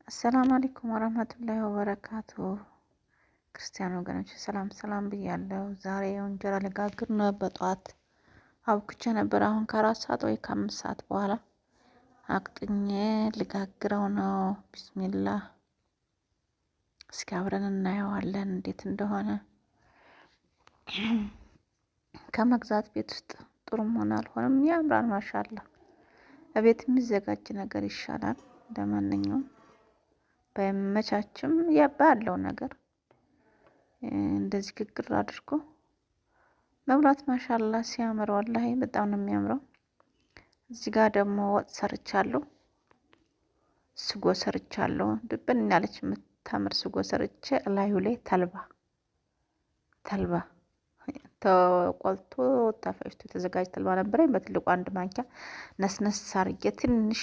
አሰላሙ አለይኩም ወረህመቱላሂ ወበረካቱ። ክርስቲያን ወገኖች ሰላም ሰላም ብያለሁ። ዛሬ እንጀራ ልጋግር ነው። በጠዋት አብኩቼ ነበር። አሁን ከ4 ሰዓት ወይ ከ5 ሰዓት በኋላ አቅጥኜ ልጋግረው ነው። ቢስሚላህ። እስኪ አብረን እናየዋለን እንዴት እንደሆነ። ከመግዛት ቤት ውስጥ ጥሩም ሆነ አልሆነም ያምራል። ማሻአላህ በቤት የሚዘጋጅ ነገር ይሻላል። ለማንኛውም በመቻችም ባለው ነገር እንደዚህ ግግር አድርጎ መብላት ማሻአላህ ሲያምር፣ ወላሂ በጣም ነው የሚያምረው። እዚህ ጋር ደግሞ ወጥ ሰርቻለሁ፣ ስጎ ሰርቻለሁ። ድብን ያለች የምታምር ስጎ ሰርቼ ላዩ ላይ ተልባ ተቆልቶ ተፈጭቶ የተዘጋጀ ተልባ ነበረኝ። በትልቁ 1 ማንኪያ ነስነስ አርጌ ትንሽ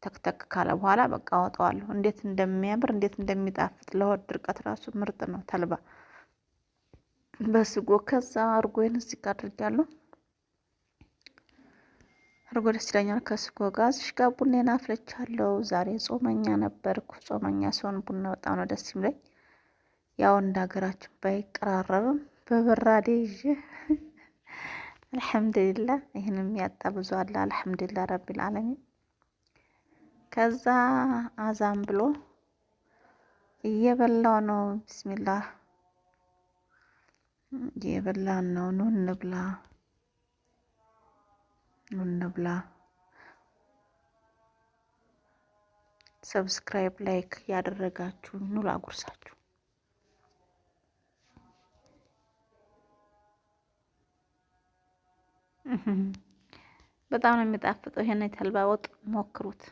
ተክተክ ካለ በኋላ በቃ አወጣዋለሁ። እንዴት እንደሚያምር እንዴት እንደሚጣፍጥ ለሆድ ድርቀት ራሱ ምርጥ ነው ተልባ በስጎ። ከዛ እርጎዬን እዚህ ጋር አድርጋለሁ። እርጎ ደስ ይለኛል ከስጎ ጋር። እዚህ ጋር ቡናዬን አፍልቻለሁ። ዛሬ ጾመኛ ነበርኩ። ጾመኛ ሲሆን ቡና በጣም ነው ደስ የሚለኝ። ያው እንደ ሀገራችን ባይቀራረብም በበራዴ ይዤ አልሐምዱሊላህ። ይህንም ያጣ ብዙ አለ። አልሐምዱሊላህ ረቢል ዓለሚን። ከዛ አዛም ብሎ እየበላው ነው። ቢስሚላህ እየበላን ነው። ኑ እንብላ፣ ኑ እንብላ። ሰብስክራይብ ላይክ ያደረጋችሁ ኑ ላጉርሳችሁ። በጣም ነው የሚጣፍጠው። ይሄን የተልባ ወጥ ሞክሩት።